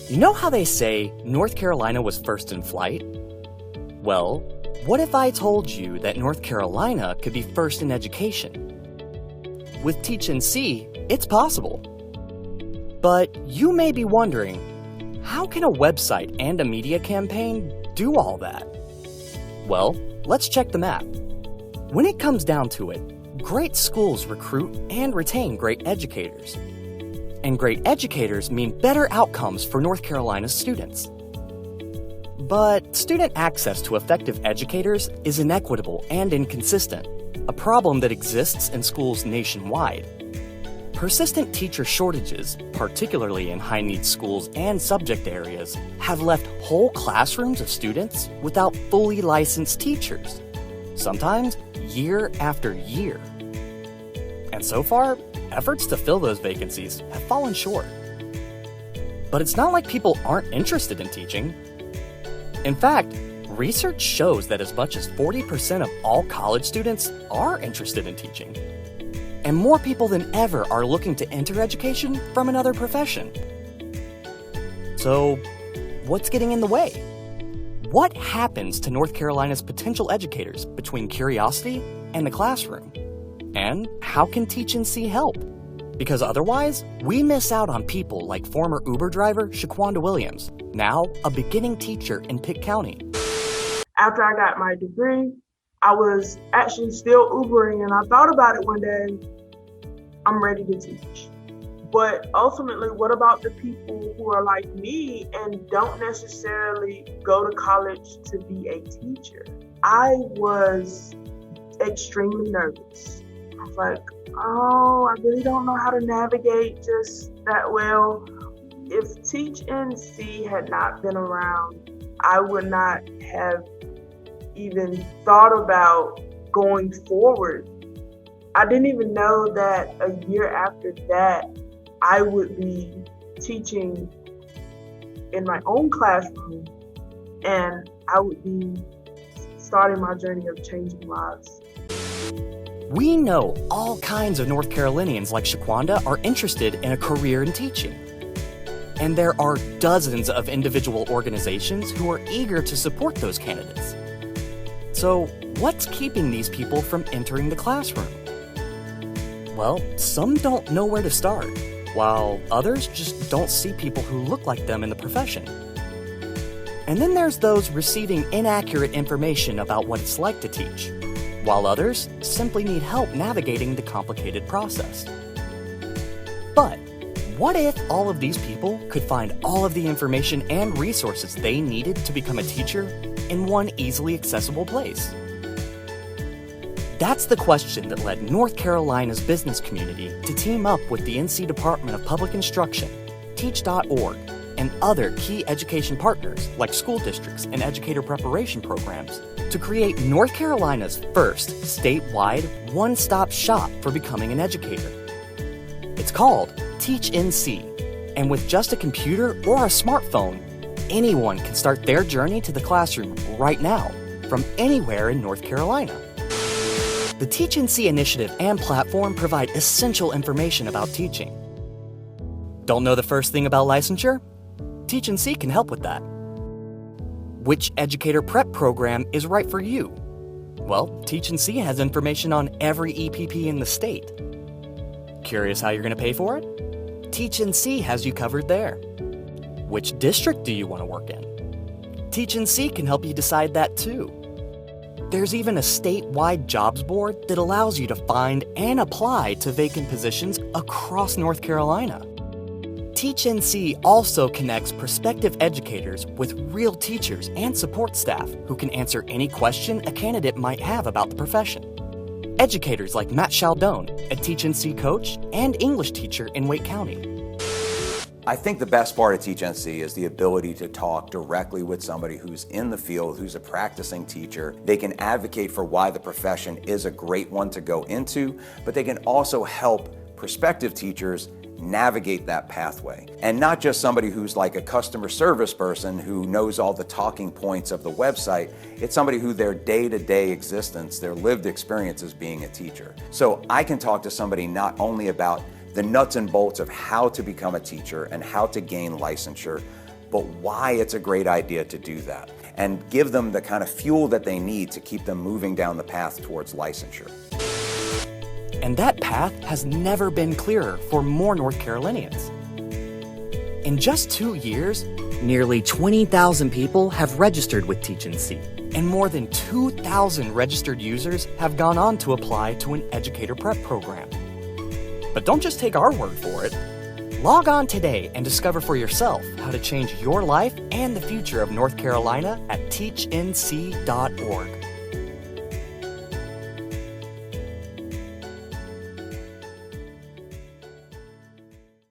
You know how they say North Carolina was first in flight? Well, what if I told you that North Carolina could be first in education? With TeachNC, it's possible. But you may be wondering, how can a website and a media campaign do all that? Well, let's check the map. When it comes down to it, great schools recruit and retain great educators. And great educators mean better outcomes for North Carolina's students. But student access to effective educators is inequitable and inconsistent, a problem that exists in schools nationwide. Persistent teacher shortages, particularly in high-needs schools and subject areas, have left whole classrooms of students without fully licensed teachers, sometimes year after year. And so far, efforts to fill those vacancies have fallen short. But it's not like people aren't interested in teaching. In fact, research shows that as much as 40% of all college students are interested in teaching. And more people than ever are looking to enter education from another profession. So, what's getting in the way? What happens to North Carolina's potential educators between curiosity and the classroom? And how can TeachNC help? Because otherwise, we miss out on people like former Uber driver Shaquanda Williams, now a beginning teacher in Pitt County. After I got my degree, I was actually still Ubering, and I thought about it one day, I'm ready to teach. But ultimately, what about the people who are like me and don't necessarily go to college to be a teacher? I was extremely nervous. I was like, I really don't know how to navigate just that well. If TeachNC had not been around, I would not have even thought about going forward. I didn't even know that a year after that, I would be teaching in my own classroom and I would be starting my journey of changing lives. We know all kinds of North Carolinians like Shaquanda are interested in a career in teaching. And there are dozens of individual organizations who are eager to support those candidates. So, what's keeping these people from entering the classroom? Well, some don't know where to start, while others just don't see people who look like them in the profession. And then there's those receiving inaccurate information about what it's like to teach, while others simply need help navigating the complicated process. But what if all of these people could find all of the information and resources they needed to become a teacher in one easily accessible place? That's the question that led North Carolina's business community to team up with the NC Department of Public Instruction, Teach.org, and other key education partners like school districts and educator preparation programs to create North Carolina's first statewide one-stop shop for becoming an educator. It's called TeachNC, and with just a computer or a smartphone, anyone can start their journey to the classroom right now, from anywhere in North Carolina. The TeachNC initiative and platform provide essential information about teaching. Don't know the first thing about licensure? TeachNC can help with that. Which educator prep program is right for you? Well, TeachNC has information on every EPP in the state. Curious how you're going to pay for it? TeachNC has you covered there. Which district do you want to work in? TeachNC can help you decide that too. There's even a statewide jobs board that allows you to find and apply to vacant positions across North Carolina. TeachNC also connects prospective educators with real teachers and support staff who can answer any question a candidate might have about the profession. Educators like Matt Chaldone, a TeachNC coach and English teacher in Wake County. I think the best part of TeachNC is the ability to talk directly with somebody who's in the field, who's a practicing teacher. They can advocate for why the profession is a great one to go into, but they can also help prospective teachers navigate that pathway. And not just somebody who's like a customer service person who knows all the talking points of the website. It's somebody who their day-to-day existence, their lived experience is being a teacher. So I can talk to somebody not only about the nuts and bolts of how to become a teacher and how to gain licensure, but why it's a great idea to do that, and give them the kind of fuel that they need to keep them moving down the path towards licensure. And that path has never been clearer for more North Carolinians. In just 2 years, nearly 20,000 people have registered with TeachNC, and more than 2,000 registered users have gone on to apply to an Educator prep program. But don't just take our word for it. Log on today and discover for yourself how to change your life and the future of North Carolina at teachnc.org.